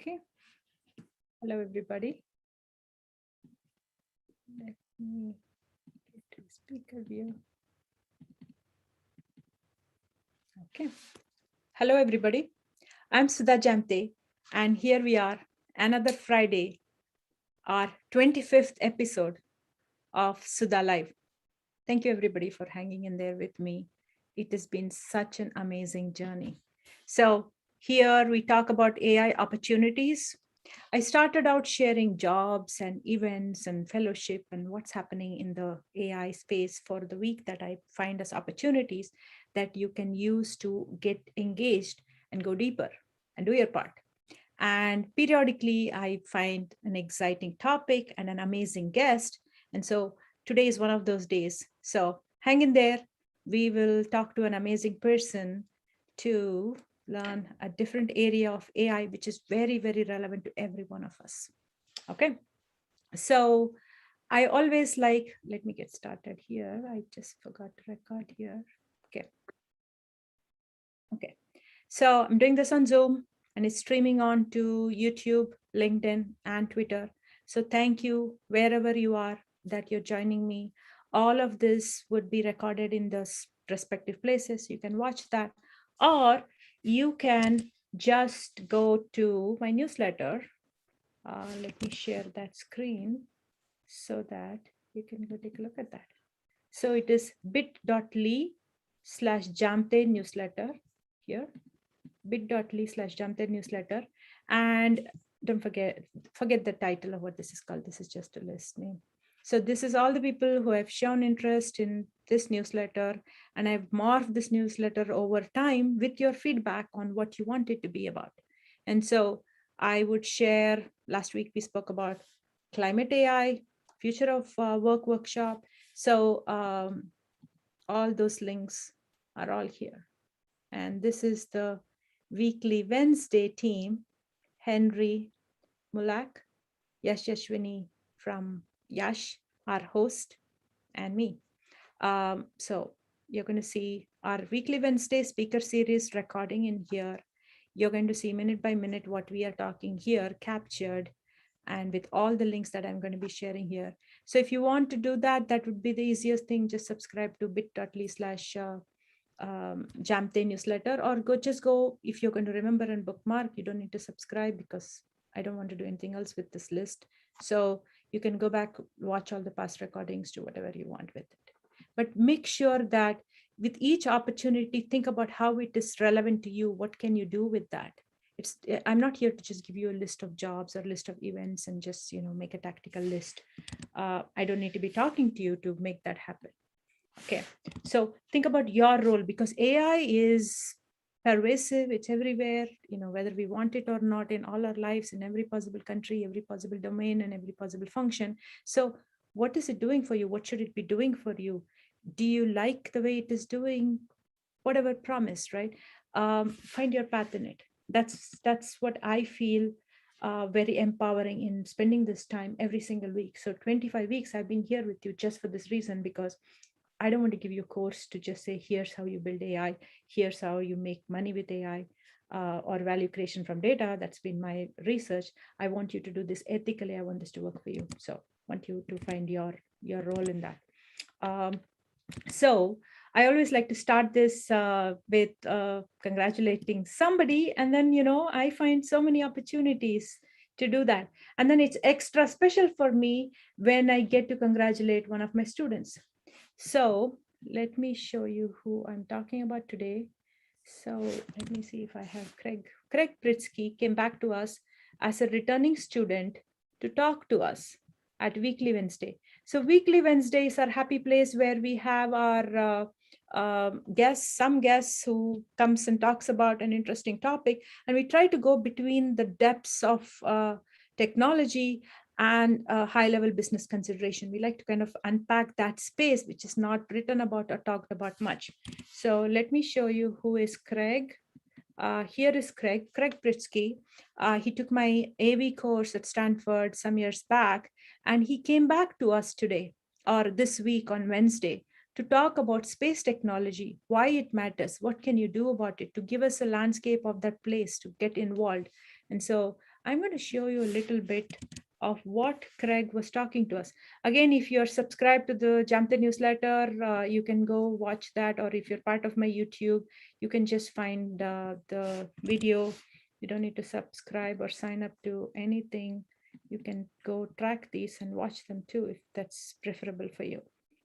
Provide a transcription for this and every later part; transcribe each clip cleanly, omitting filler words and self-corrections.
Okay. Hello, everybody. Let me get to speaker view. Okay. Hello, everybody. I'm Sudha Jamthe, and here we are, another Friday, our 25th episode of Sudha Live. Thank you, everybody, for hanging in there with me. It has been such an amazing journey. So here we talk about AI opportunities. I started out sharing jobs and events and fellowship and what's happening in the AI space for the week that I find as opportunities that you can use to get engaged and go deeper and do your part. And periodically, I find an exciting topic and an amazing guest. And so today is one of those days. So hang in there. We will talk to an amazing person to learn a different area of AI, which is very, very relevant to every one of us. Okay. So I always like, let me get started here. I just forgot to record here. Okay. Okay. So I'm doing this on Zoom and it's streaming on to YouTube, LinkedIn, and Twitter. So thank you wherever you are that you're joining me. All of this would be recorded in the respective places. You can watch that, or you can just go to my newsletter. Let me share that screen so that you can go take a look at that. So it is bit.ly/Jamthe newsletter here, bit.ly/Jamthe newsletter. And don't forget the title of what this is called. This is just a list name. So this is all the people who have shown interest in this newsletter, and I've morphed this newsletter over time with your feedback on what you want it to be about. And so I would share, last week we spoke about climate AI, future of work workshop. So all those links are all here. And this is the weekly Wednesday team: Henry Mulak, Yash Yashwini from Yash, our host, and me. So you're going to see our weekly Wednesday speaker series recording in here. You're going to see minute by minute what we are talking here captured, and with all the links that I'm going to be sharing here. So if you want to do that, that would be the easiest thing. Just subscribe to bit.ly/Jamthe newsletter, or just go, if you're going to remember and bookmark, you don't need to subscribe because I don't want to do anything else with this list. So you can go back, watch all the past recordings, do whatever you want with it. But make sure that with each opportunity, think about how it is relevant to you. What can you do with that? I'm not here to just give you a list of jobs or list of events and just make a tactical list. I don't need to be talking to you to make that happen. Okay, so think about your role, because AI is pervasive. It's everywhere, whether we want it or not, in all our lives, in every possible country, every possible domain, and every possible function. So what is it doing for you? What should it be doing for you? Do you like the way it is doing whatever promised, right? Find your path in it. That's what I feel very empowering in spending this time every single week. So 25 weeks I've been here with you just for this reason, because I don't want to give you a course to just say, here's how you build AI, here's how you make money with AI, or value creation from data. That's been my research. I want you to do this ethically. I want this to work for you. So I want you to find your role in that. So I always like to start this with congratulating somebody. And then, I find so many opportunities to do that. And then it's extra special for me when I get to congratulate one of my students. So let me show you who I'm talking about today. So let me see if I have Craig. Craig Pritsky came back to us as a returning student to talk to us at Weekly Wednesday. So Weekly Wednesday is our happy place where we have our some guests who comes and talks about an interesting topic. And we try to go between the depths of technology and high-level business consideration. We like to kind of unpack that space, which is not written about or talked about much. So let me show you who is Craig. Here is Craig Pritsky. He took my AV course at Stanford some years back, and he came back to us today, or this week on Wednesday, to talk about space technology, why it matters, what can you do about it, to give us a landscape of that place, to get involved. And so I'm going to show you a little bit of what Craig was talking to us. Again, if you're subscribed to the Jamthe newsletter, you can go watch that. Or if you're part of my YouTube, you can just find the video. You don't need to subscribe or sign up to anything. You can go track these and watch them too, if that's preferable for you.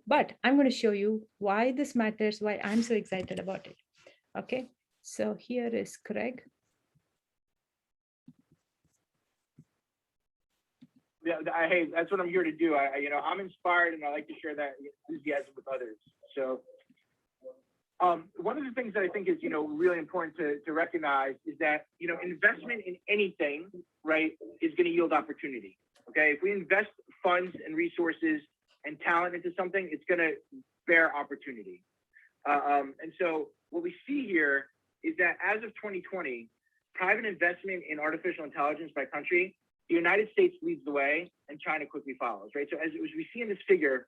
But I'm going to show you why this matters, why I'm so excited about it. Okay, so here is Craig. Yeah, hey, that's what I'm here to do. I'm inspired, and I like to share that enthusiasm with others. So, one of the things that I think is, really important to recognize is that, investment in anything, right, is going to yield opportunity. Okay, if we invest funds and resources and talent into something, it's going to bear opportunity. And so, what we see here is that as of 2020, private investment in artificial intelligence by country, the United States leads the way and China quickly follows, right? So as we see in this figure,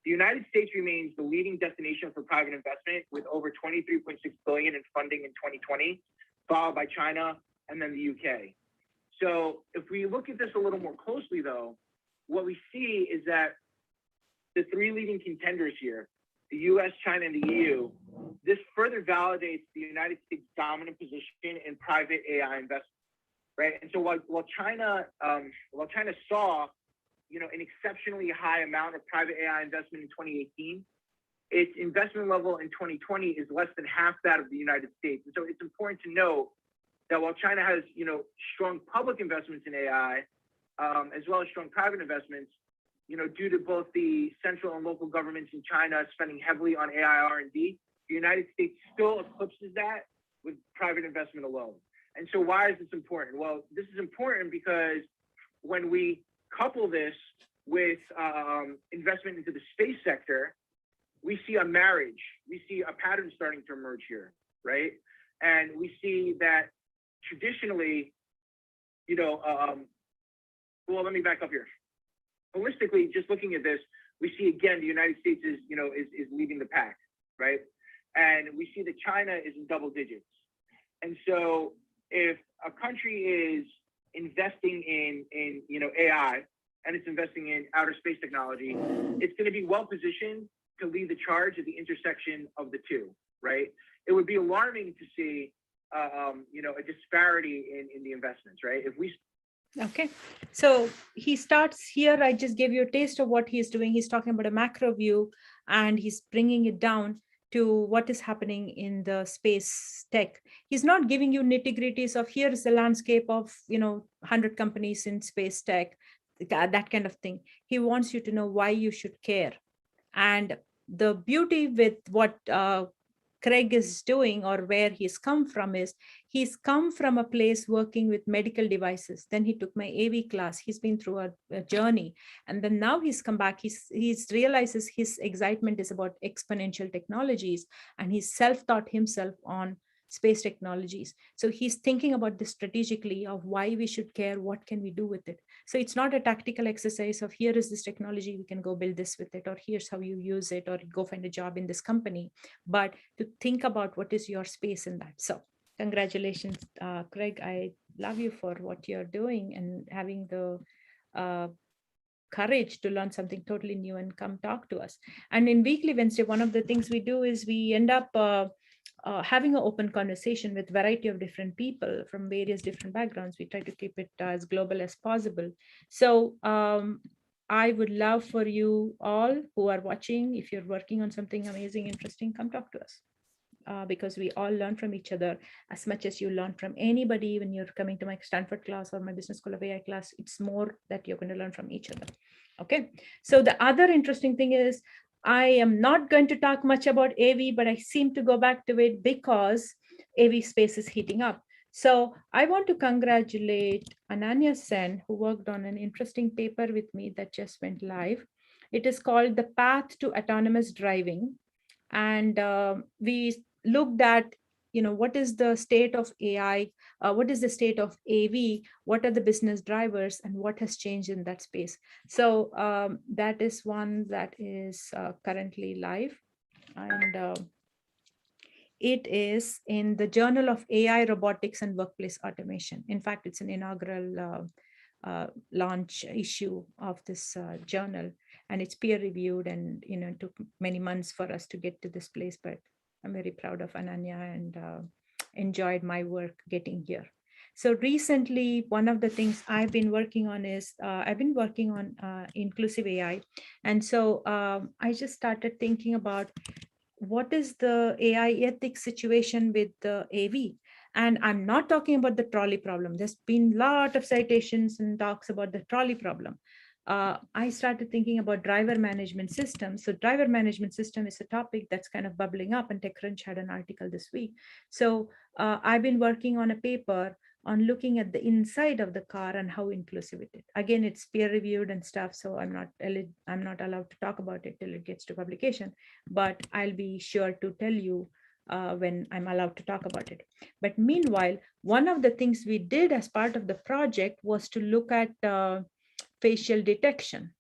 the United States remains the leading destination for private investment with over 23.6 billion in funding in 2020, followed by China and then the UK. So if we look at this a little more closely though, what we see is that the three leading contenders here, the US, China, and the EU, this further validates the United States' dominant position in private AI investment. Right, and so while China saw, an exceptionally high amount of private AI investment in 2018, its investment level in 2020 is less than half that of the United States. And so it's important to note that while China has, strong public investments in AI, as well as strong private investments, due to both the central and local governments in China spending heavily on AI R&D, the United States still eclipses that with private investment alone. And so why is this important? Well, this is important because when we couple this with investment into the space sector, we see a marriage. We see a pattern starting to emerge here, right? And we see that traditionally, well, let me back up here. Holistically, just looking at this, we see again, the United States is leading the pack, right? And we see that China is in double digits. And so if a country is investing in AI and it's investing in outer space technology, it's going to be well positioned to lead the charge at the intersection of the two, right? It would be alarming to see, a disparity in the investments, right? If we Okay, so he starts here. I just gave you a taste of what he's doing. He's talking about a macro view and he's bringing it down to what is happening in the space tech. He's not giving you nitty-gritties of here's the landscape of 100 companies in space tech, that kind of thing. He wants you to know why you should care. And the beauty with what Craig is doing, or where he's come from, is he's come from a place working with medical devices. Then he took my AV class. He's been through a journey. And then now he's come back. He's realizes his excitement is about exponential technologies. And he's self-taught himself on space technologies. So he's thinking about this strategically of why we should care, what can we do with it. So it's not a tactical exercise of here is this technology, we can go build this with it, or here's how you use it, or go find a job in this company, but to think about what is your space in that. So congratulations, Craig. I love you for what you're doing and having the courage to learn something totally new and come talk to us. And in Weekly Wednesday, one of the things we do is we end up having an open conversation with variety of different people from various different backgrounds. We try to keep it as global as possible. So I would love for you all who are watching, if you're working on something amazing, interesting, come talk to us. Because we all learn from each other as much as you learn from anybody when you're coming to my Stanford class or my Business School of AI class. It's more that you're going to learn from each other. Okay. So the other interesting thing is, I am not going to talk much about AV, but I seem to go back to it because AV space is heating up. So I want to congratulate Ananya Sen, who worked on an interesting paper with me that just went live. It is called The Path to Autonomous Driving. And we looked at, what is the state of AI? What is the state of AV? What are the business drivers and what has changed in that space? So that is one that is currently live. And it is in the Journal of AI, Robotics and Workplace Automation. In fact, it's an inaugural launch issue of this journal, and it's peer reviewed, and it took many months for us to get to this place, but I'm very proud of Ananya and enjoyed my work getting here. So recently, one of the things I've been working on is I've been working on inclusive AI. And so I just started thinking about what is the AI ethics situation with the AV. And I'm not talking about the trolley problem. There's been a lot of citations and talks about the trolley problem. I started thinking about driver management systems. So driver management system is a topic that's kind of bubbling up, and TechCrunch had an article this week. So I've been working on a paper on looking at the inside of the car and how inclusive it is. Again, it's peer reviewed and stuff, so I'm not allowed to talk about it till it gets to publication, but I'll be sure to tell you when I'm allowed to talk about it. But meanwhile, one of the things we did as part of the project was to look at facial detection.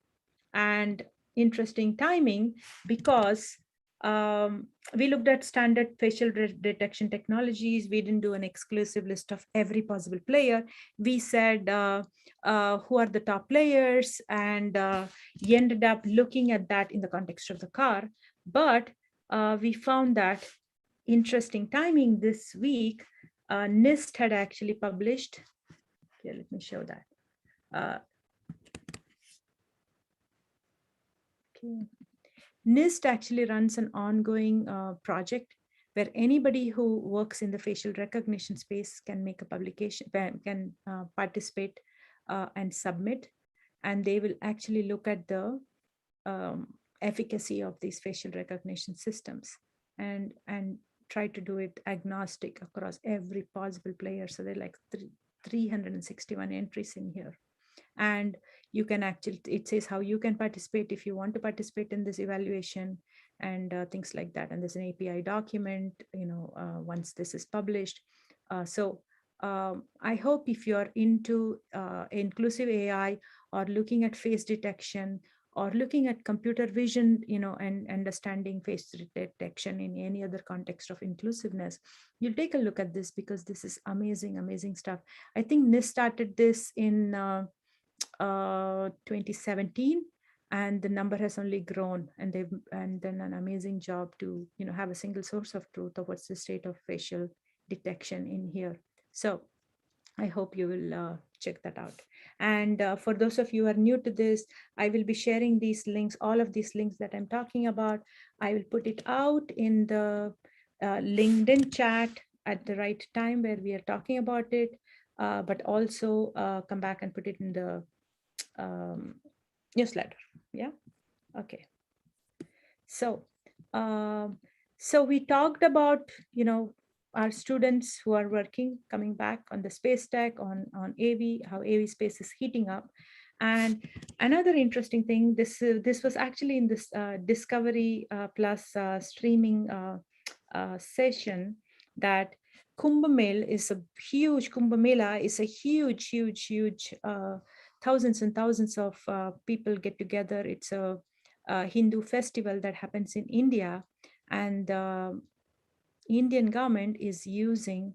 And interesting timing, because we looked at standard facial detection technologies. We didn't do an exclusive list of every possible player. We said who are the top players, and ended up looking at that in the context of the car. But we found that interesting timing this week, NIST had actually published, here, let me show that. Okay. NIST actually runs an ongoing project where anybody who works in the facial recognition space can make a publication, can participate and submit, and they will actually look at the efficacy of these facial recognition systems and try to do it agnostic across every possible player. So they're like 361 entries in here. And you can actually, it says how you can participate if you want to participate in this evaluation, and things like that. And there's an API document, once this is published. So I hope if you're into inclusive AI, or looking at face detection, or looking at computer vision, and understanding face detection in any other context of inclusiveness, you'll take a look at this, because this is amazing, amazing stuff. I think NIST started this in 2017, and the number has only grown, and they've done an amazing job to have a single source of truth of what's the state of facial detection in here. So I hope you will check that out. And for those of you who are new to this, I will be sharing these links, all of these links that I'm talking about. I will put it out in the LinkedIn chat at the right time where we are talking about it, but also come back and put it in the newsletter. Yeah. Okay. So, so we talked about, our students who are working, coming back on the space tech, on AV, how AV space is heating up. And another interesting thing, this was actually in this Discovery Plus streaming session, that Kumbh Mela is a huge thousands and thousands of people get together. It's a Hindu festival that happens in India, and the Indian government is using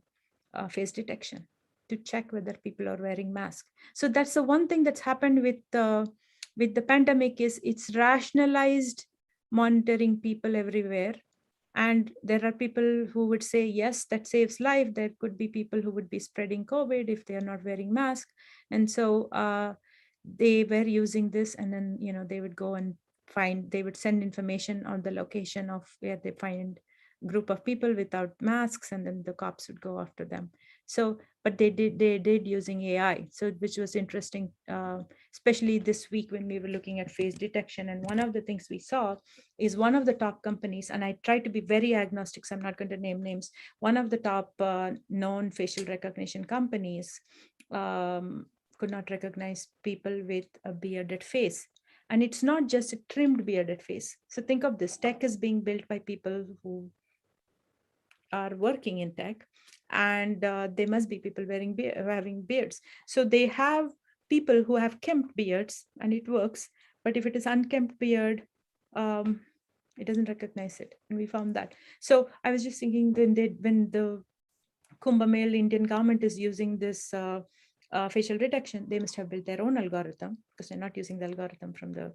face detection to check whether people are wearing masks. So that's the one thing that's happened with the pandemic, is it's rationalized monitoring people everywhere. And there are people who would say, yes, that saves life. There could be people who would be spreading COVID if they are not wearing masks. And so they were using this, and then, they would go and they would send information on the location of where they find group of people without masks, and then the cops would go after them. So, but they did using AI, so which was interesting, especially this week when we were looking at face detection. And one of the things we saw is one of the top companies, and I try to be very agnostic, so I'm not going to name names. One of the top known facial recognition companies could not recognize people with a bearded face. And it's not just a trimmed bearded face. So think of this, tech is being built by people who are working in tech, and they must be people having beards. So they have people who have kempt beards, and it works. But if it is unkempt beard, It doesn't recognize it. And we found that. So I was just thinking when the Kumbh Mela Indian government is using this facial detection, they must have built their own algorithm because they're not using the algorithm from the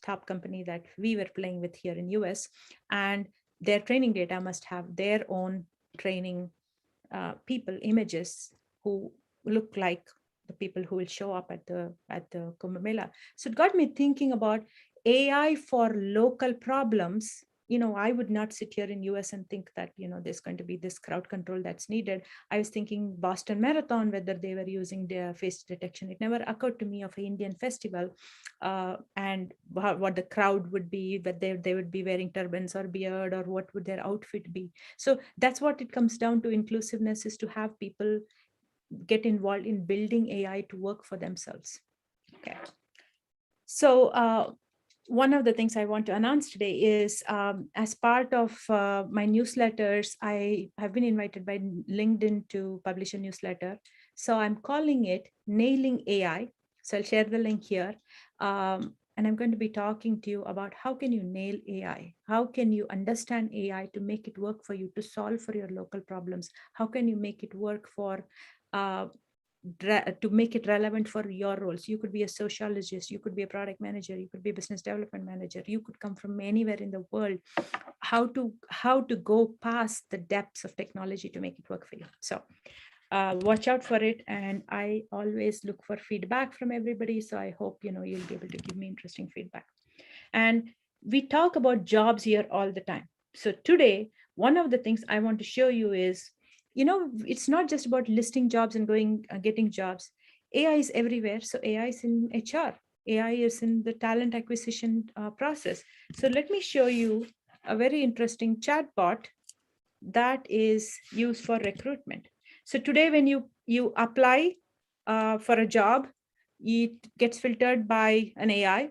top company that we were playing with here in US. And their training data must have their own training people images who look like the people who will show up at the Kumbh Mela. So it got me thinking about AI for local problems. I would not sit here in US and think that, there's going to be this crowd control that's needed. I was thinking Boston Marathon, whether they were using their face detection. It never occurred to me of an Indian festival and what the crowd would be, whether they would be wearing turbans or beard or what would their outfit be. So that's what it comes down to. Inclusiveness is to have people get involved in building AI to work for themselves. Okay. So one of the things I want to announce today is as part of my newsletters, I have been invited by LinkedIn to publish a newsletter. So I'm calling it Nailing AI. So I'll share the link here. And I'm going to be talking to you about how can you nail AI? How can you understand AI to make it work for you, to solve for your local problems? How can you make it work for to make it relevant for your roles? You could be a sociologist, you could be a product manager, you could be a business development manager, you could come from anywhere in the world. How to go past the depths of technology to make it work for you. So watch out for it. And I always look for feedback from everybody. So I hope, you'll be able to give me interesting feedback. And we talk about jobs here all the time. So today, one of the things I want to show you is, it's not just about listing jobs and going getting jobs. AI is everywhere. So AI is in HR. AI is in the talent acquisition process. So let me show you a very interesting chatbot that is used for recruitment. So today, when you apply for a job, it gets filtered by an AI,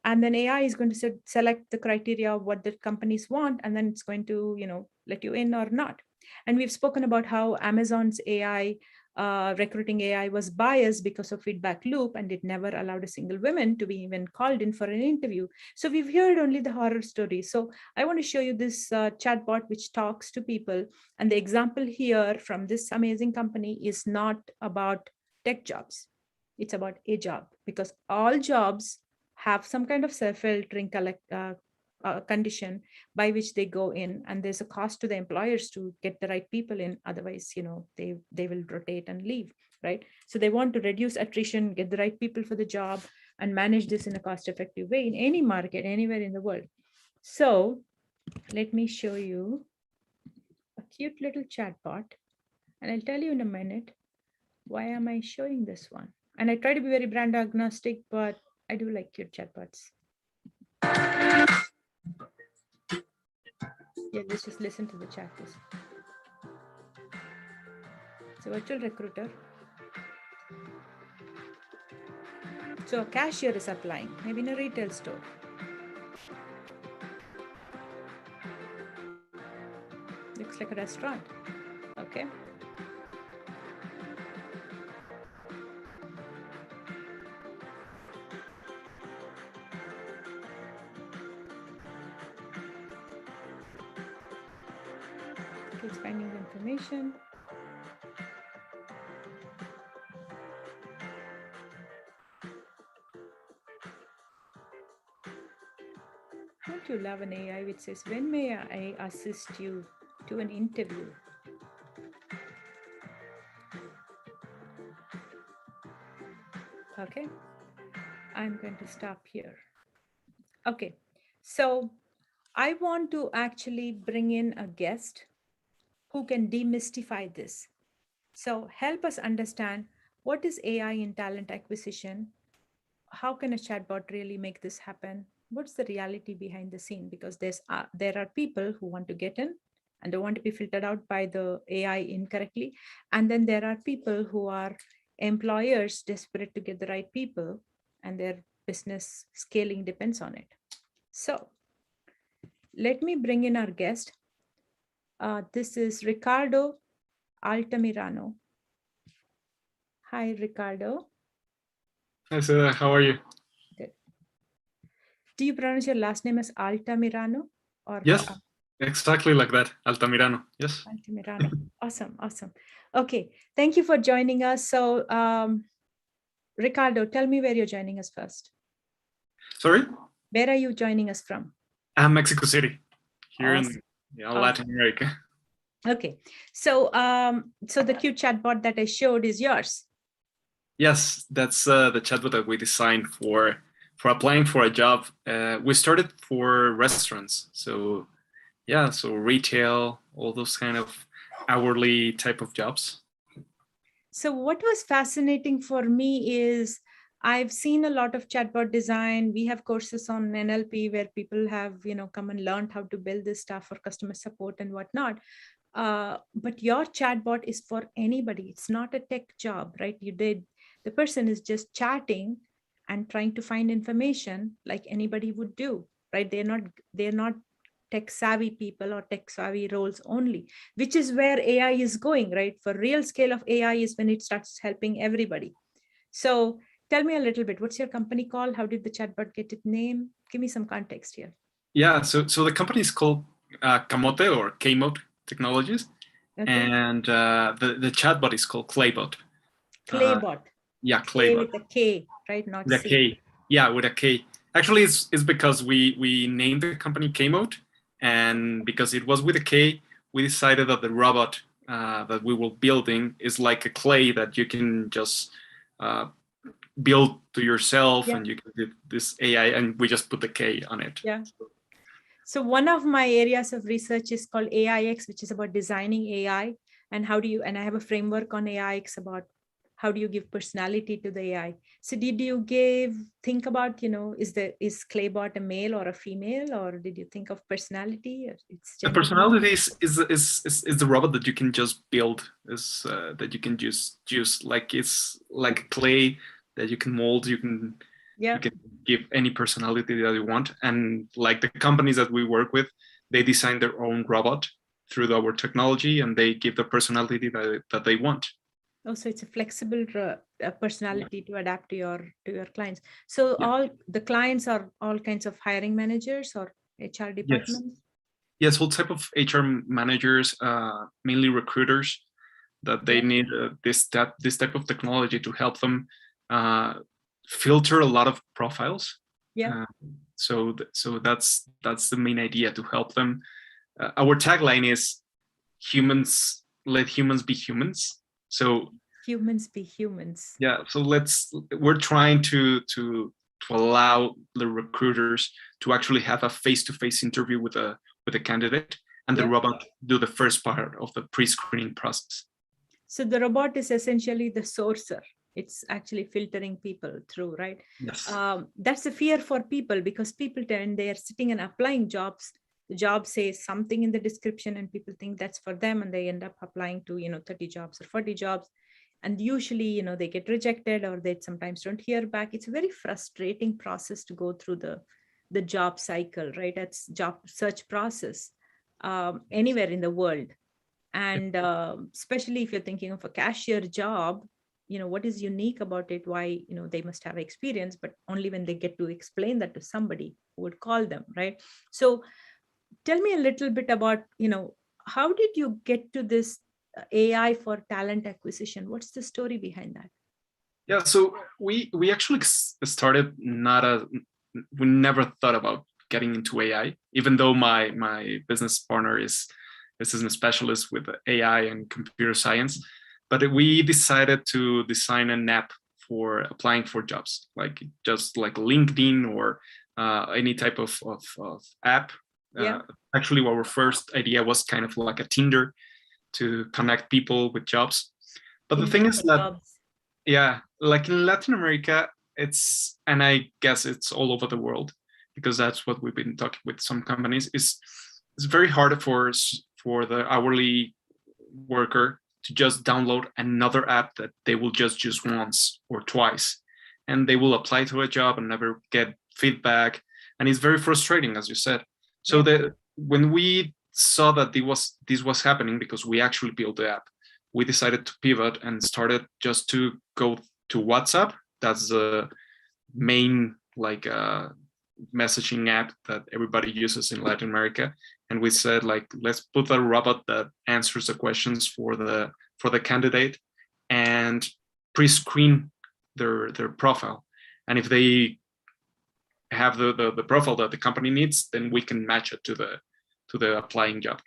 and then AI is going to select the criteria of what the companies want, and then it's going to let you in or not. And we've spoken about how Amazon's AI recruiting AI was biased because of feedback loop, and it never allowed a single woman to be even called in for an interview. So we've heard only the horror stories. So I want to show you this chatbot which talks to people. And the example here from this amazing company is not about tech jobs. It's about a job, because all jobs have some kind of self-filtering condition by which they go in, and there's a cost to the employers to get the right people in. Otherwise, they will rotate and leave, right? So they want to reduce attrition, get the right people for the job, and manage this in a cost-effective way in any market, anywhere in the world. So let me show you a cute little chatbot, and I'll tell you in a minute why am I showing this one. And I try to be very brand agnostic, but I do like cute chatbots. Yeah, let's just listen to the chat. It's a virtual recruiter. So a cashier is applying, maybe in a retail store. Looks like a restaurant. Okay. It's finding the information. Don't you love an AI which says, when may I assist you to an interview? Okay, I'm going to stop here. Okay, so I want to actually bring in a guest who can demystify this. So help us understand, what is AI in talent acquisition? How can a chatbot really make this happen? What's the reality behind the scene? Because there are people who want to get in and don't want to be filtered out by the AI incorrectly. And then there are people who are employers desperate to get the right people, and their business scaling depends on it. So let me bring in our guest. This is Ricardo Altamirano. Hi, Ricardo. Hi, Sudha. How are you? Good. Do you pronounce your last name as Altamirano? or Yes, exactly like that. Altamirano. Yes. Altamirano. Awesome, awesome. Okay, thank you for joining us. So, Ricardo, tell me where you're joining us first. Sorry? Where are you joining us from? Mexico City, here Awesome. in Latin America. Okay, so so the cute chatbot that I showed is yours. Yes, that's the chatbot that we designed for applying for a job. We started for restaurants, so yeah, so retail, all those kind of hourly type of jobs. So what was fascinating for me is I've seen a lot of chatbot design. We have courses on NLP where people have, come and learned how to build this stuff for customer support and whatnot. But your chatbot is for anybody. It's not a tech job, right? The person is just chatting and trying to find information like anybody would do, right? They're not tech savvy people or tech savvy roles only, which is where AI is going, right? For real scale of AI is when it starts helping everybody. So tell me a little bit, what's your company called? How did the chatbot get its name? Give me some context here. Yeah, so the company is called Camote or Kmote Technologies, okay. And the chatbot is called Claybot. Claybot. Yeah, Clay Claybot. with a K, right? Not with C. A K. Yeah, with a K. Actually, it's because we named the company Kmote, and because it was with a K, we decided that the robot that we were building is like a clay that you can just build to yourself, and you can do this AI, and we just put the K on it. Yeah. So one of my areas of research is called AIX, which is about designing AI and and I have a framework on AIX about how do you give personality to the AI. So did you think about, is Claybot a male or a female, or did you think of personality? It's the personality is the robot that you can just build, that you can just use, like it's like clay that you can mold, you can give any personality that you want. And like the companies that we work with, they design their own robot through our technology, and they give the personality that they want. Oh, so it's a flexible personality to adapt to your clients. So all the clients are all kinds of hiring managers or HR departments? Yes, all type of HR managers, mainly recruiters, that they need this type of technology to help them filter a lot of profiles. Yeah. So that's the main idea, to help them. Our tagline is humans, let humans be humans. So humans be humans. Yeah. So we're trying to allow the recruiters to actually have a face-to-face interview with a candidate, and the robot do the first part of the pre-screening process. So the robot is essentially the sourcer. It's actually filtering people through, right? Yes. That's a fear for people, because people they are sitting and applying jobs. The job says something in the description and people think that's for them, and they end up applying to 30 jobs or 40 jobs, and usually they get rejected, or they sometimes don't hear back. It's a very frustrating process to go through the job cycle, right? That's job search process anywhere in the world. And especially if you're thinking of a cashier job, what is unique about it, why they must have experience, but only when they get to explain that to somebody who would call them, right? So tell me a little bit about how did you get to this AI for talent acquisition? What's the story behind that? Yeah, so we actually started we never thought about getting into AI, even though my business partner is a specialist with AI and computer science. But we decided to design an app for applying for jobs, like just like LinkedIn or any type of app. Actually, our first idea was kind of like a Tinder to connect people with jobs. But the thing is that, like in Latin America, and I guess it's all over the world, because that's what we've been talking with some companies, it's very hard for the hourly worker to just download another app that they will just use once or twice, and they will apply to a job and never get feedback. And it's very frustrating, as you said. So when we saw that this was happening, because we actually built the app, we decided to pivot and started just to go to WhatsApp. That's the main messaging app that everybody uses in Latin America, and we said like, let's put a robot that answers the questions for the candidate and pre-screen their profile, and if they have the profile that the company needs, then we can match it to the applying job.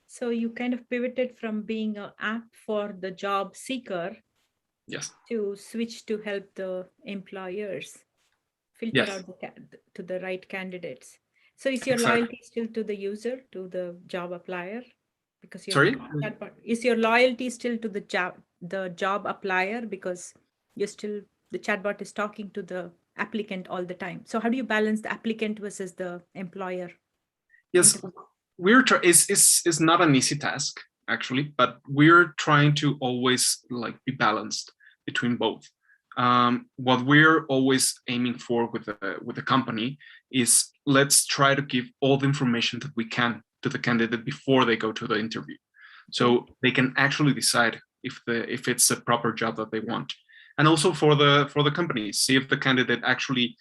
So you kind of pivoted from being an app for the job seeker, Yes, to switch to help the employers filter yes. out to the right candidates. So is your Exactly. loyalty still to the user, to the job applier? Because you're Sorry. chatbot. Is your loyalty still to the job applier, because you're still, the chatbot is talking to the applicant all the time? So how do you balance the applicant versus the employer? Yes, it's not an easy task actually, but we're trying to always like be balanced between both. What we're always aiming for with the company is, let's try to give all the information that we can to the candidate before they go to the interview, so they can actually decide if it's a proper job that they want, and also for the company, see if the candidate actually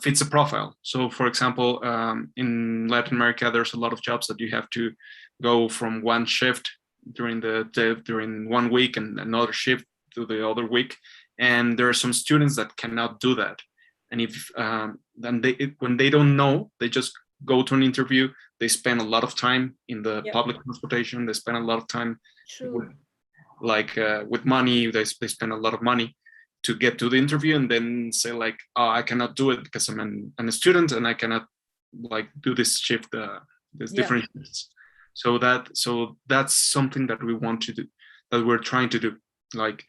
fits a profile. So for example, in Latin America, there's a lot of jobs that you have to go from one shift during during 1 week and another shift to the other week, and there are some students that cannot do that, and if then when they don't know, they just go to an interview, they spend a lot of time in the public transportation, they spend a lot of time with money, they spend a lot of money to get to the interview, and then say like, oh, I cannot do it because I'm a student and I cannot like do this shift, this different shifts. So that's something that we want to do, that we're trying to do, like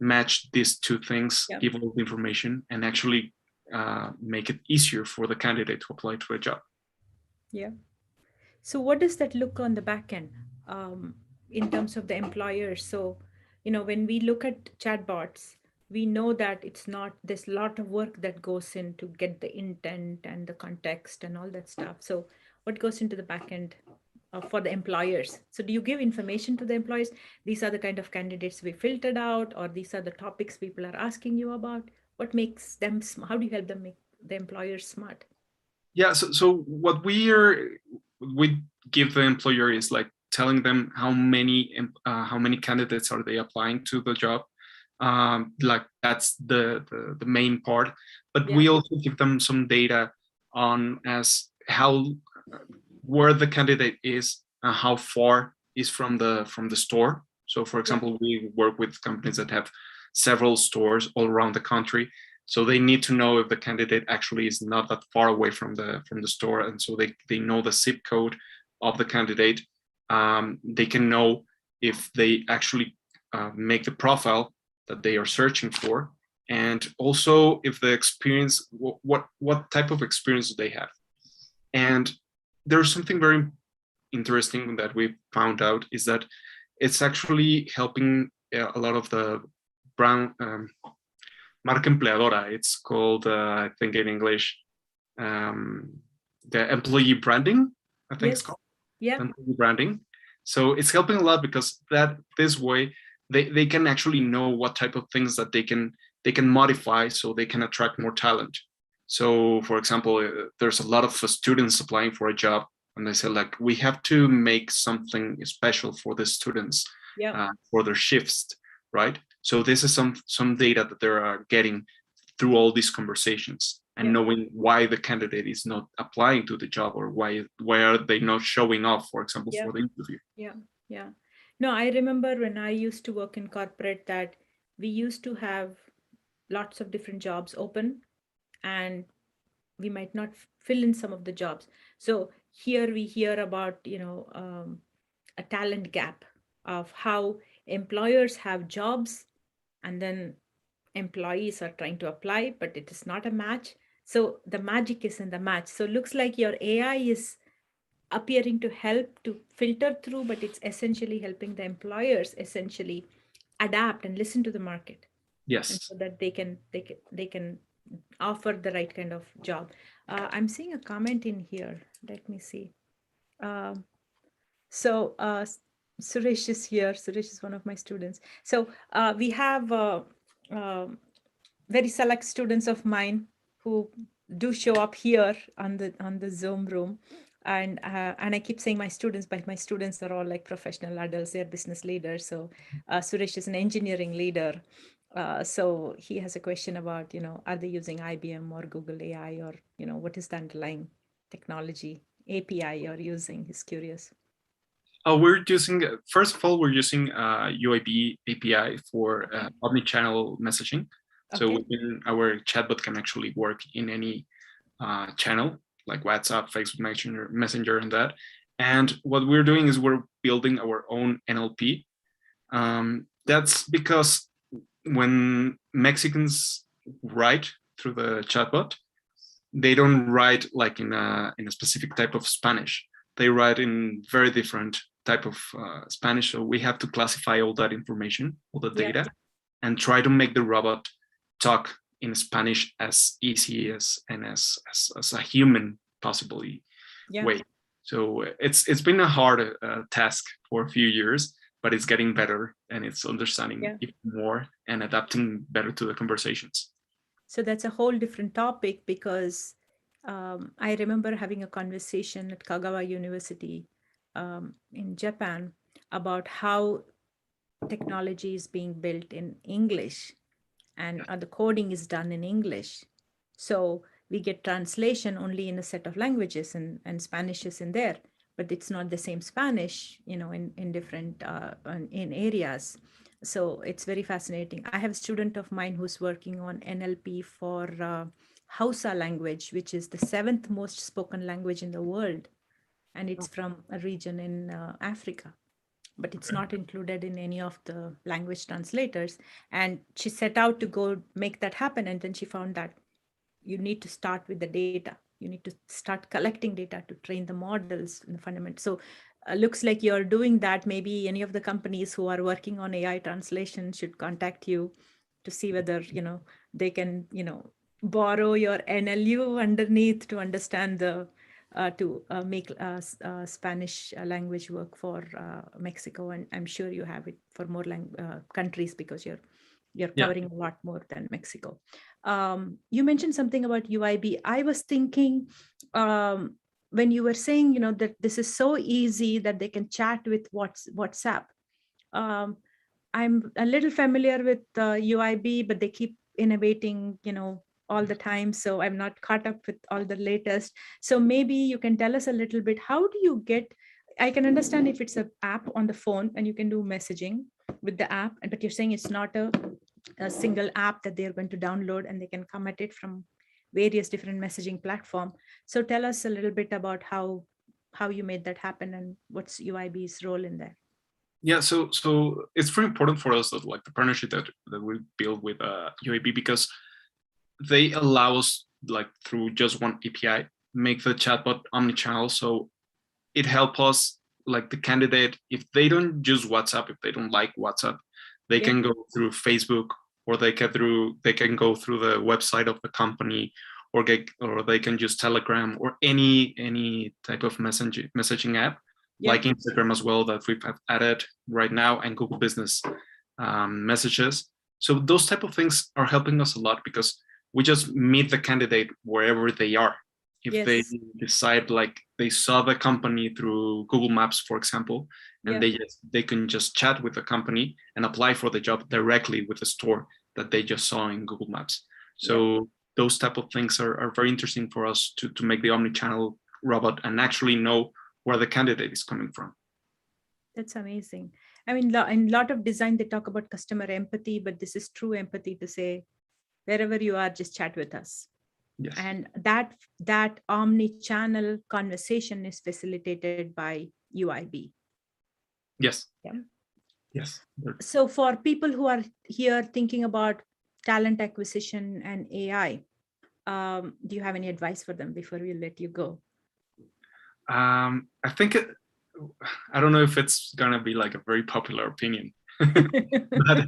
match these two things, give all the information, and actually make it easier for the candidate to apply to a job. Yeah. So what does that look on the back end, in terms of the employers? So, when we look at chatbots, we know that there's a lot of work that goes in to get the intent and the context and all that stuff. So what goes into the back end for the employers? So do you give information to the employers? These are the kind of candidates we filtered out, or these are the topics people are asking you about. What makes them, how do you help them make the employers smart? Yeah, so what we give the employer is like telling them how many candidates are they applying to the job. Like that's the main part, but we also give them some data on as where the candidate is and how far is from the store. So for example, we work with companies that have several stores all around the country, so they need to know if the candidate actually is not that far away from the store, and so they know the zip code of the candidate. They can know if they actually make the profile that they are searching for, and also if the experience, what type of experience do they have. And there's something very interesting that we found out, is that it's actually helping a lot of the brown marca empleadora. It's called, I think in English, the employee branding, I think it's called. Employee branding. So it's helping a lot, because this way they can actually know what type of things that they can modify, so they can attract more talent. So for example, there's a lot of students applying for a job, and they say like, we have to make something special for the students, for their shifts, right? So this is some data that they are getting through all these conversations, and knowing why the candidate is not applying to the job, or why are they not showing up, for example, for the interview. Yeah. No, I remember when I used to work in corporate that we used to have lots of different jobs open, and we might not fill in some of the jobs. So here we hear about, a talent gap of how employers have jobs, and then employees are trying to apply, but it is not a match. So the magic is in the match. So it looks like your AI is appearing to help to filter through, but it's essentially helping the employers essentially adapt and listen to the market. Yes. And so that they can offer the right kind of job. I'm seeing a comment in here. Let me see. So Suresh is here. Suresh is one of my students. So we have very select students of mine who do show up here on the Zoom room. And I keep saying my students, but my students are all like professional adults, they're business leaders. So Suresh is an engineering leader. So he has a question about, are they using IBM or Google AI, or, what is the underlying technology API you're using? He's curious. Oh, we're using, first of all, we're using UIB API for Okay. omni-channel messaging. So Okay. within our chatbot can actually work in any channel, like WhatsApp, Facebook Messenger, and that. And what we're doing is we're building our own NLP. That's because when Mexicans write through the chatbot, they don't write like in a specific type of Spanish. They write in very different type of Spanish. So we have to classify all that information, all the Yeah. data, and try to make the robot talk in Spanish as easy and as a human possibly Yeah. way. So it's been a hard task for a few years, but it's getting better, and it's understanding Yeah. even more and adapting better to the conversations. So that's a whole different topic, because I remember having a conversation at Kagawa University in Japan about how technology is being built in English, and the coding is done in English. So we get translation only in a set of languages, and Spanish is in there, but it's not the same Spanish, in different in areas. So it's very fascinating. I have a student of mine who's working on NLP for Hausa language, which is the seventh most spoken language in the world, and it's from a region in Africa, but it's not included in any of the language translators. And she set out to go make that happen. And then she found that you need to start with the data. You need to start collecting data to train the models in the fundamental. So looks like you're doing that. Maybe any of the companies who are working on AI translation should contact you to see whether, they can, borrow your NLU underneath to understand to make Spanish language work for Mexico, and I'm sure you have it for more countries, because you're Yeah. covering a lot more than Mexico. You mentioned something about UIB. I was thinking, when you were saying, that this is so easy that they can chat with WhatsApp. Um, I'm a little familiar with UIB, but they keep innovating, all the time. So I'm not caught up with all the latest. So maybe you can tell us a little bit, how do you get, I can understand if it's an app on the phone and you can do messaging with the app, but you're saying it's not a single app that they're going to download and they can come at it from various different messaging platform. So tell us a little bit about how you made that happen and what's UIB's role in that. Yeah, so it's very important for us that like the partnership that we build with UAB, because they allow us like through just one API make the chatbot omni-channel. So it helps us like the candidate, if they don't use WhatsApp, if they don't like WhatsApp, they can go through Facebook, or they can go through the website of the company, or they can use Telegram or any type of messaging app, like Instagram as well, that we've added right now, and Google Business messages. So those type of things are helping us a lot, because we just meet the candidate wherever they are. If they decide, like they saw the company through Google Maps, for example, and they can just chat with the company and apply for the job directly with the store that they just saw in Google Maps. So those type of things are very interesting for us to make the omni-channel robot and actually know where the candidate is coming from. That's amazing. I mean, in a lot of design, they talk about customer empathy, but this is true empathy to say, wherever you are, just chat with us. Yes. And that omni-channel conversation is facilitated by UIB. Yes. Yeah. Yes. So for people who are here thinking about talent acquisition and AI, do you have any advice for them before we let you go? I think I don't know if it's gonna be like a very popular opinion, but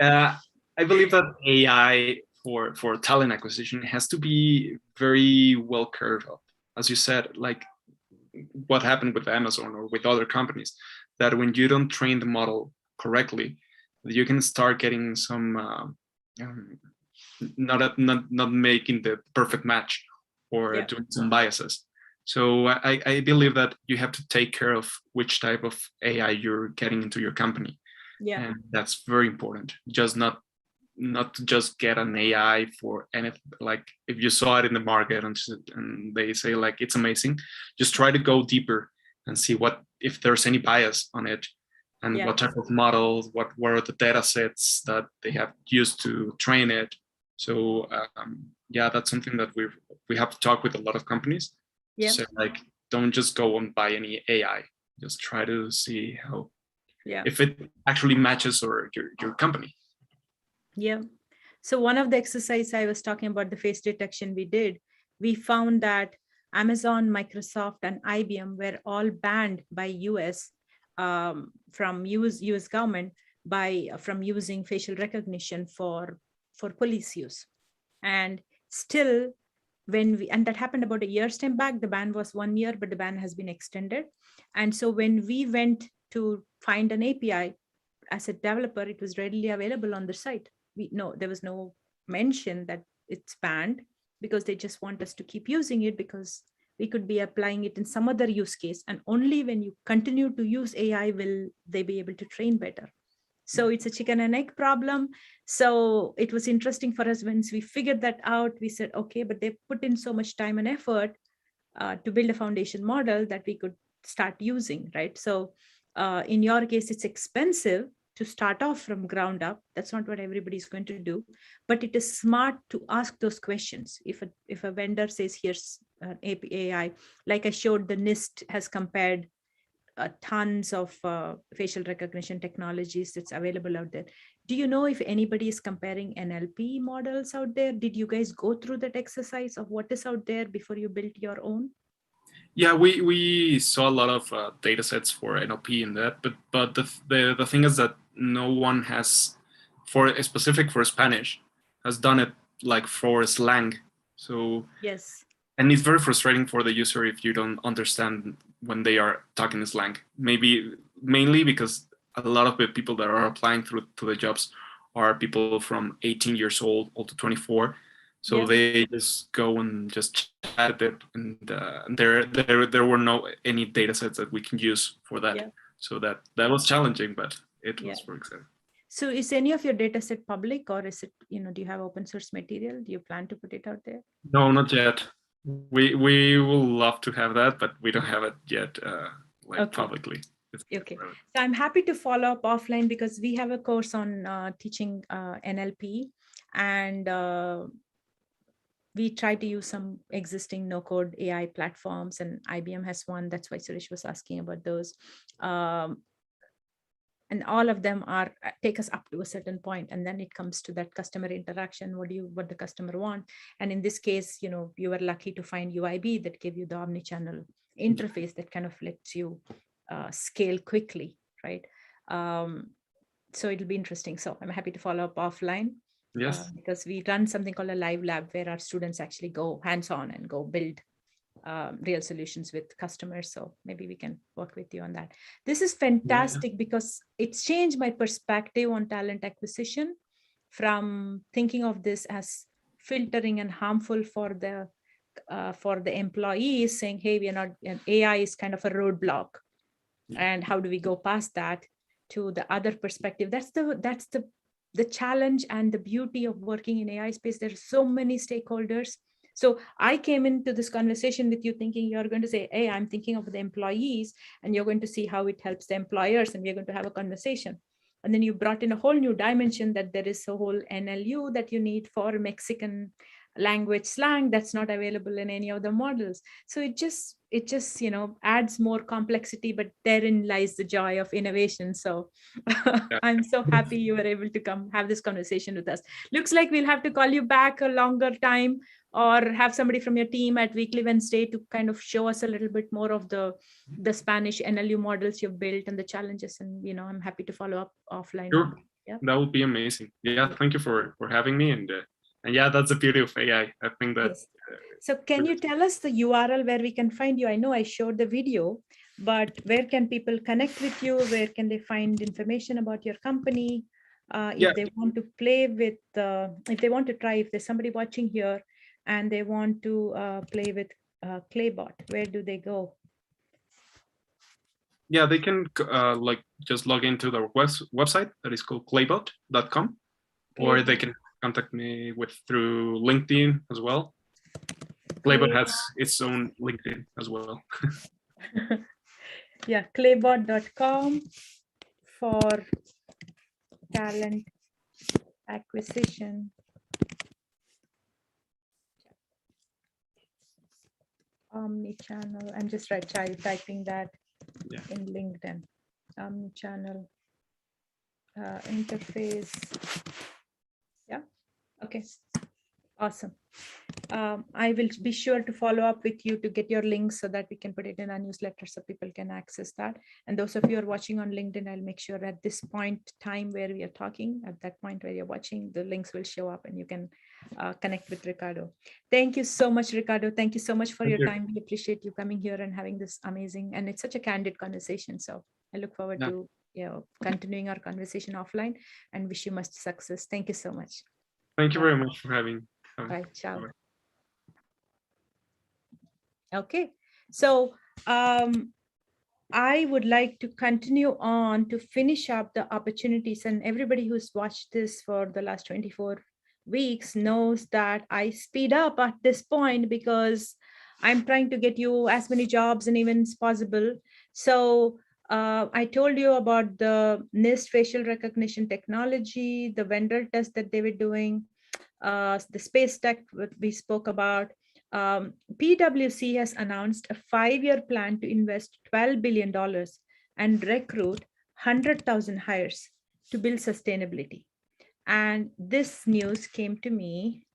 I believe that AI for talent acquisition has to be very well carved up. As you said, like what happened with Amazon or with other companies, that when you don't train the model correctly, you can start getting some not making the perfect match or Yeah. doing some biases. So I believe that you have to take care of which type of AI you're getting into your company. Yeah. And that's very important. Just not to just get an AI for anything. Like if you saw it in the market and they say like it's amazing, just try to go deeper and see if there's any bias on it, and Yeah. what type of models, what were the data sets that they have used to train it. So yeah, that's something that we have to talk with a lot of companies. Yeah. So like, don't just go and buy any AI. Just try to see how, if it actually matches or your company. Yeah. So one of the exercise I was talking about, the face detection we did, we found that Amazon, Microsoft, and IBM were all banned by US from US government from using facial recognition for police use. And still, and that happened about a year's time back, the ban was 1 year, but the ban has been extended. And so when we went to find an API as a developer, it was readily available on the site. There was no mention that it's banned, because they just want us to keep using it, because we could be applying it in some other use case. And only when you continue to use AI will they be able to train better. So it's a chicken and egg problem. So it was interesting for us once we figured that out. We said, okay, but they put in so much time and effort to build a foundation model that we could start using, right? So in your case, it's expensive to start off from ground up. That's not what everybody's going to do, but it is smart to ask those questions. If a vendor says, here's an AI, like I showed, the NIST has compared tons of facial recognition technologies that's available out there. Do you know if anybody is comparing NLP models out there? Did you guys go through that exercise of what is out there before you built your own? Yeah, we saw a lot of data sets for NLP in that, but the thing is that no one has, specific for Spanish, has done it like for slang. So yes, and it's very frustrating for the user if you don't understand when they are talking in slang. Mainly because a lot of the people that are applying to the jobs are people from 18 years old to 24. So they just go and just chat it, and there were no any data sets that we can use for that. Yeah. So that was challenging, but it was very exciting. So is any of your data set public, or is it, do you have open source material? Do you plan to put it out there? No, not yet. We will love to have that, but we don't have it yet, publicly. Okay, so I'm happy to follow up offline, because we have a course on teaching NLP, and we try to use some existing no-code AI platforms, and IBM has one. That's why Suresh was asking about those. And all of them take us up to a certain point, and then it comes to that customer interaction. What the customer want, and in this case, you were lucky to find UIB that gave you the omni-channel interface that kind of lets you scale quickly, right? So it'll be interesting. So I'm happy to follow up offline. Yes, because we run something called a live lab where our students actually go hands-on and go build real solutions with customers. So maybe we can work with you on that. This is fantastic, because it's changed my perspective on talent acquisition from thinking of this as filtering and harmful for the employees, saying, hey, we are not, AI is kind of a roadblock, and how do we go past that, to the other perspective. That's the challenge and the beauty of working in AI space. There's so many stakeholders. So I came into this conversation with you thinking you're going to say, hey, I'm thinking of the employees, and you're going to see how it helps the employers, and we're going to have a conversation. And then you brought in a whole new dimension, that there is a whole NLU that you need for Mexican language slang that's not available in any of the models. So it just adds more complexity, but therein lies the joy of innovation. So I'm so happy you were able to come have this conversation with us. Looks like we'll have to call you back a longer time, or have somebody from your team at Weekly Wednesday to kind of show us a little bit more of the Spanish NLU models you've built and the challenges. And I'm happy to follow up offline. Sure. Yeah, that would be amazing. Yeah, thank you for having me. And yeah, that's the beauty of AI. I think that. Yes. So can you tell us the URL where we can find you? I know I showed the video, but where can people connect with you? Where can they find information about your company? Yeah. if they want to play with, if they want to try, if there's somebody watching here and they want to play with Claybot, where do they go? Yeah, they can like just log into their website that is called claybot.com, or they can contact me through LinkedIn as well. Claybot has its own LinkedIn as well. Yeah, claybot.com for talent acquisition. Omni-channel. I'm just typing that in LinkedIn. Omni-channel interface. Yeah. Okay. Awesome. I will be sure to follow up with you to get your links so that we can put it in our newsletter so people can access that. And those of you who are watching on LinkedIn, I'll make sure at this point time where we are talking, at that point where you're watching, the links will show up and you can connect with Ricardo. Thank you so much, Ricardo. Thank you so much for your time. We appreciate you coming here and having this amazing, and it's such a candid conversation. So I look forward to continuing our conversation offline and wish you much success. Thank you so much. Thank you very much for having. Bye. Ciao. Okay, so I would like to continue on to finish up the opportunities, and everybody who's watched this for the last 24 weeks knows that I speed up at this point because I'm trying to get you as many jobs and events possible. So I told you about the NIST facial recognition technology, the vendor test that they were doing, the space tech we spoke about. PwC has announced a 5-year plan to invest $12 billion and recruit 100,000 hires to build sustainability. And this news came to me.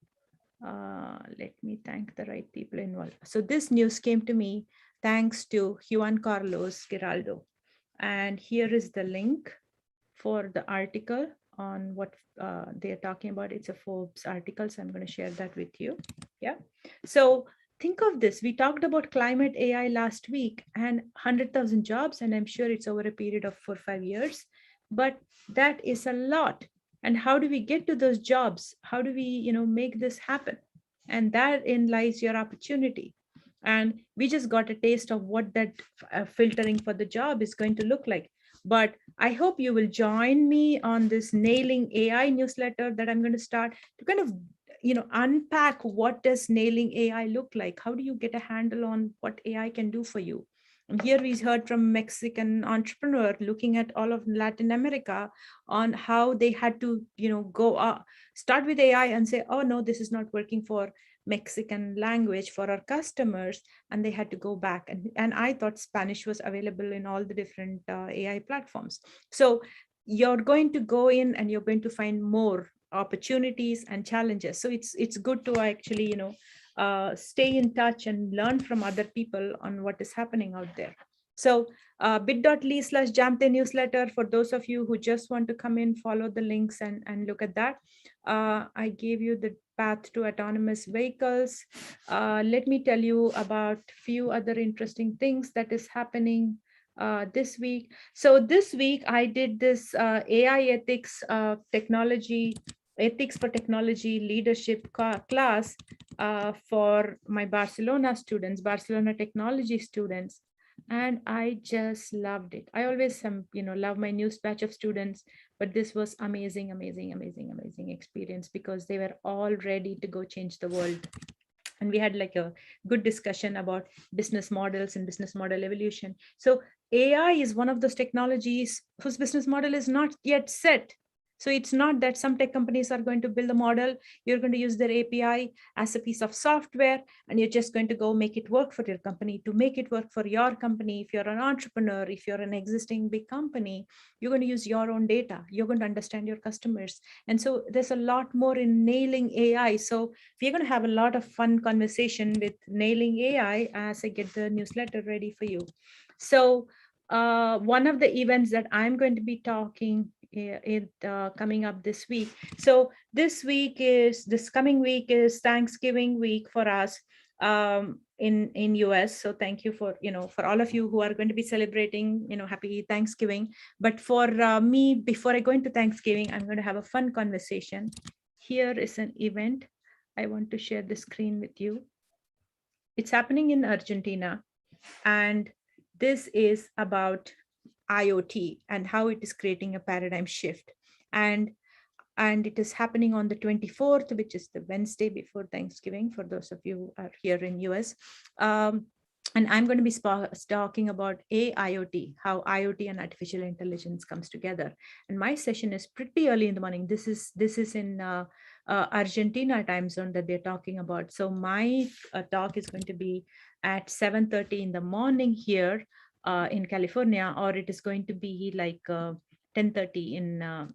Let me thank the right people involved. So this news came to me thanks to Juan Carlos Giraldo. And here is the link for the article on what they're talking about. It's a Forbes article, so I'm going to share that with you. Yeah. So think of this. We talked about climate AI last week and 100,000 jobs, and I'm sure it's over a period of 4 or 5 years, but that is a lot. And how do we get to those jobs? How do we, make this happen? And therein lies your opportunity. And we just got a taste of what that filtering for the job is going to look like. But I hope you will join me on this Nailing AI newsletter that I'm going to start to kind of, unpack what does nailing AI look like? How do you get a handle on what AI can do for you? And here we heard from a Mexican entrepreneur looking at all of Latin America on how they had to, go start with AI and say, oh no, this is not working for Mexican language for our customers, and they had to go back. And I thought Spanish was available in all the different AI platforms. So you're going to go in and you're going to find more opportunities and challenges. So it's good to actually, stay in touch and learn from other people on what is happening out there. So bit.ly/Jamthe newsletter, for those of you who just want to come in, follow the links and look at that. I gave you the path to autonomous vehicles. Let me tell you about a few other interesting things that is happening this week. So this week I did this AI ethics ethics for technology leadership class for my Barcelona technology students. And I just loved it. I always love my new batch of students, but this was amazing experience because they were all ready to go change the world. And we had like a good discussion about business models and business model evolution. So AI is one of those technologies whose business model is not yet set. So it's not that some tech companies are going to build a model, you're going to use their API as a piece of software, and you're just going to go make it work for your company. To make it work for your company, if you're an entrepreneur, if you're an existing big company, you're going to use your own data. You're going to understand your customers. And so there's a lot more in nailing AI. So we're going to have a lot of fun conversation with nailing AI as I get the newsletter ready for you. So one of the events that I'm going to be talking coming up this week. So this coming week is Thanksgiving week for us. in US. So thank you for, for all of you who are going to be celebrating, happy Thanksgiving. But for me, before I go into Thanksgiving, I'm going to have a fun conversation. Here is an event. I want to share the screen with you. It's happening in Argentina, and this is about IoT and how it is creating a paradigm shift. And it is happening on the 24th, which is the Wednesday before Thanksgiving, for those of you who are here in US. And I'm going to be talking about AIoT, how IoT and artificial intelligence comes together. And my session is pretty early in the morning. This is in Argentina time zone that they're talking about. So my talk is going to be at 7:30 in the morning here in California, or it is going to be like 10:30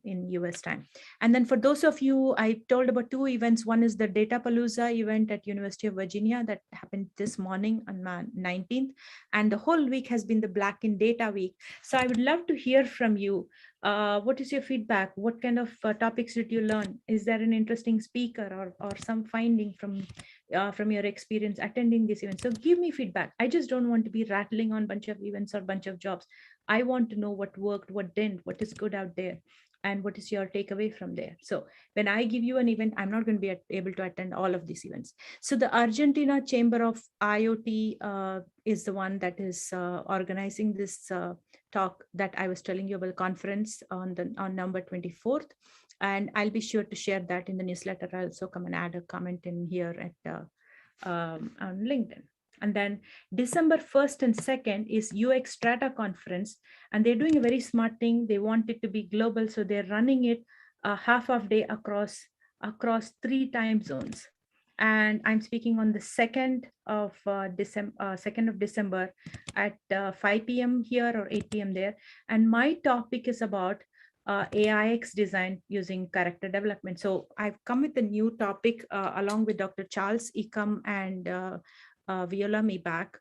in US time. And then for those of you, I told about two events. One is the Datapalooza event at University of Virginia that happened this morning on 19th. And the whole week has been the Black in Data week. So I would love to hear from you. What is your feedback? What kind of topics did you learn? Is there an interesting speaker or some finding from your experience attending this event? So give me feedback. I just don't want to be rattling on a bunch of events or bunch of jobs. I want to know what worked, what didn't, what is good out there, and what is your takeaway from there. So when I give you an event, I'm not going to be able to attend all of these events. So the Argentina Chamber of IoT is the one that is organizing this talk that I was telling you about, conference on November 24th. And I'll be sure to share that in the newsletter. I'll also come and add a comment in here at on LinkedIn. And then December 1st and 2nd is UX Strata conference. And they're doing a very smart thing. They want it to be global. So they're running it a half of day across 3 time zones. And I'm speaking on the 2nd of December at 5 p.m. here or 8 p.m. there. And my topic is about AIX design using character development. So I've come with a new topic along with Dr. Charles Eckham and Viola Meback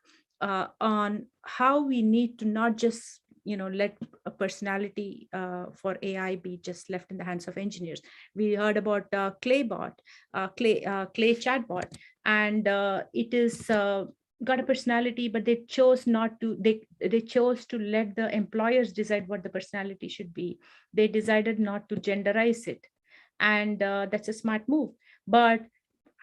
on how we need to not just let a personality for AI be just left in the hands of engineers. We heard about Clay chatbot, and it is got a personality, but they chose not to. They chose to let the employers decide what the personality should be. They decided not to genderize it, and that's a smart move. But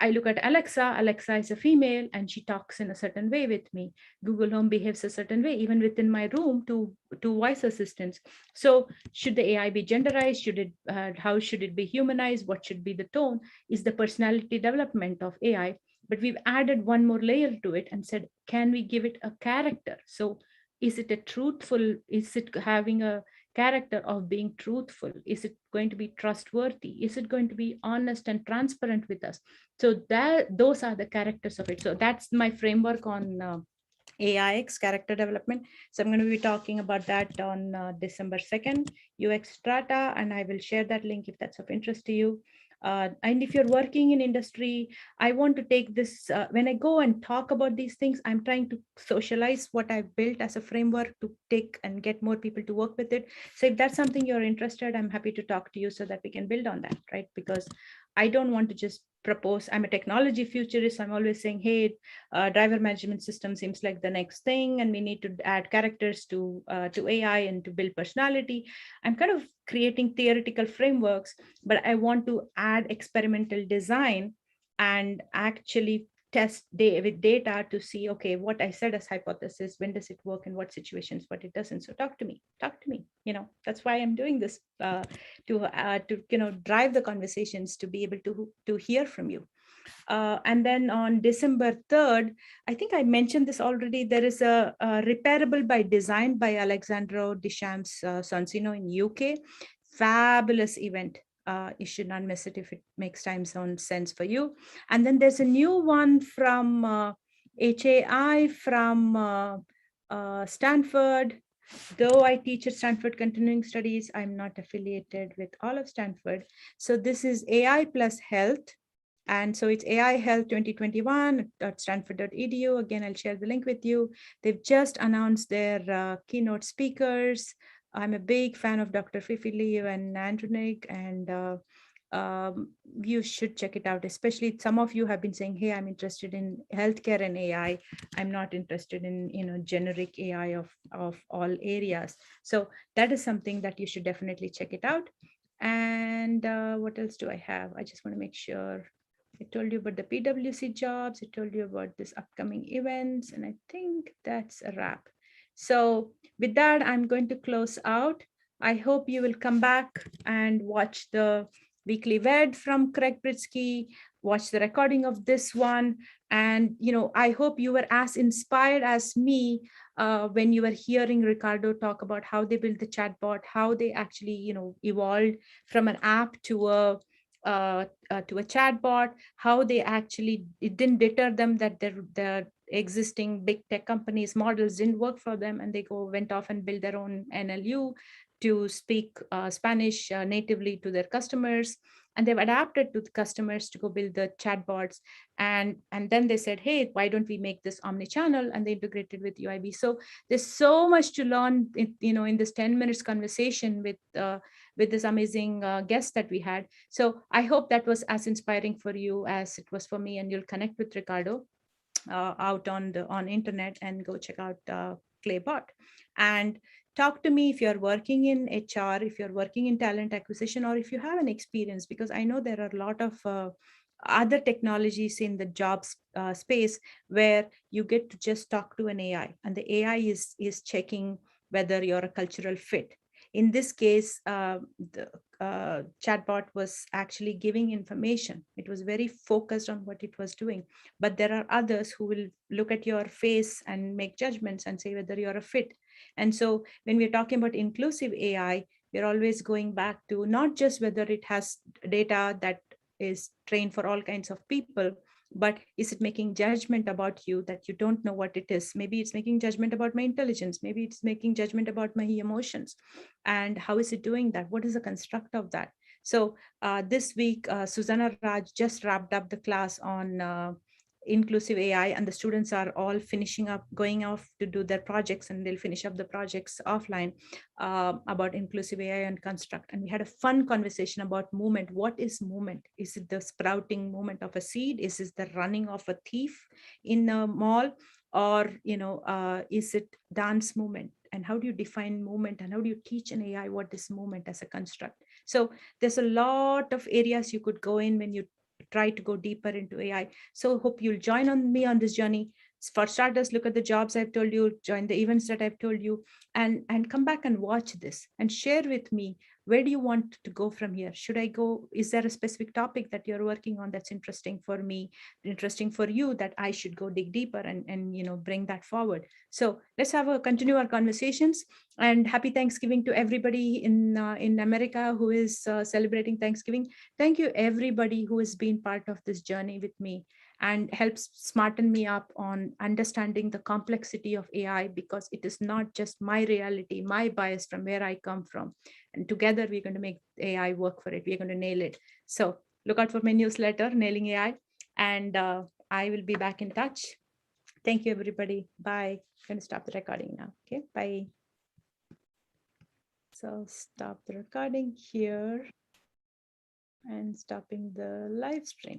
I look at Alexa. Alexa is a female and she talks in a certain way with me. Google Home behaves a certain way, even within my room to voice assistants. So should the AI be genderized? How should it be humanized? What should be the tone? Is the personality development of AI? But we've added one more layer to it and said, can we give it a character? So is it is it having a character of being truthful? Is it going to be trustworthy? Is it going to be honest and transparent with us? So those are the characters of it. So that's my framework on AIX, character development. So I'm going to be talking about that on December 2nd, UX Strata, and I will share that link if that's of interest to you. And if you're working in industry, I want to take this, when I go and talk about these things, I'm trying to socialize what I've built as a framework to take and get more people to work with it. So if that's something you're interested, I'm happy to talk to you so that we can build on that, right? Because I don't want to just propose. I'm a technology futurist. I'm always saying, hey, driver management system seems like the next thing, and we need to add characters to AI and to build personality. I'm kind of creating theoretical frameworks, but I want to add experimental design and actually test with data to see, okay, what I said as hypothesis, when does it work, in what situations, what it doesn't. So talk to me. That's why I'm doing this, to drive the conversations, to be able to hear from you. And then on December 3rd, I think I mentioned this already, there is a Repairable by Design by Alexandro Deschamps Sonsino in UK. Fabulous event. You should not miss it if it makes time zone sense for you. And then there's a new one from HAI from Stanford. Though I teach at Stanford Continuing Studies, I'm not affiliated with all of Stanford. So this is AI plus health. And so it's AI Health 2021.stanford.edu. Again, I'll share the link with you. They've just announced their keynote speakers. I'm a big fan of Dr. Fifi Liu and Andronic, and you should check it out. Especially some of you have been saying, hey, I'm interested in healthcare and AI. I'm not interested in, generic AI of all areas. So that is something that you should definitely check it out. And what else do I have? I just want to make sure I told you about the PwC jobs. I told you about this upcoming events, and I think that's a wrap. So with that, I'm going to close out. I hope you will come back and watch the weekly VED from Craig Britsky, watch the recording of this one. And, I hope you were as inspired as me when you were hearing Ricardo talk about how they built the chatbot, how they actually, evolved from an app to a chatbot, how they actually, it didn't deter them that their existing big tech companies models didn't work for them, and they went off and built their own NLU to speak Spanish natively to their customers, and they've adapted to the customers to go build the chatbots. And then they said, hey, why don't we make this omni-channel? And they integrated with UIB. So there's so much to learn in this 10 minutes conversation with this amazing guest that we had. So I hope that was as inspiring for you as it was for me, and you'll connect with Ricardo out on internet and go check out Claybot. And talk to me if you're working in HR, if you're working in talent acquisition, or if you have an experience, because I know there are a lot of other technologies in the jobs space where you get to just talk to an AI, and the AI is checking whether you're a cultural fit. In this case, the chatbot was actually giving information. It was very focused on what it was doing. But there are others who will look at your face and make judgments and say whether you're a fit. And so when we're talking about inclusive AI, we're always going back to not just whether it has data that is trained for all kinds of people, but is it making judgment about you that you don't know what it is? Maybe it's making judgment about my intelligence. Maybe it's making judgment about my emotions. And how is it doing that? What is the construct of that? So this week, Susanna Raj just wrapped up the class on inclusive AI, and the students are all finishing up, going off to do their projects, and they'll finish up the projects offline about inclusive AI and construct. And we had a fun conversation about movement. What is movement? Is it the sprouting movement of a seed? Is it the running of a thief in a mall? Or is it dance movement? And how do you define movement, and how do you teach an AI what is movement as a construct? So there's a lot of areas you could go in when you try to go deeper into AI. So hope you'll join on me on this journey. For starters, look at the jobs I've told you, join the events that I've told you, and come back and watch this and share with me, where do you want to go from here? Should I go? Is there a specific topic that you're working on that's interesting for me, interesting for you, that I should go dig deeper and bring that forward? So let's continue our conversations. And happy Thanksgiving to everybody in America who is celebrating Thanksgiving. Thank you everybody who has been part of this journey with me and helps smarten me up on understanding the complexity of AI, because it is not just my reality, my bias from where I come from. And together we're going to make AI work for it. We're going to nail it. So look out for my newsletter, Nailing AI. And I will be back in touch. Thank you, everybody. Bye. I'm going to stop the recording now. Okay, bye. So stop the recording here and stopping the live stream.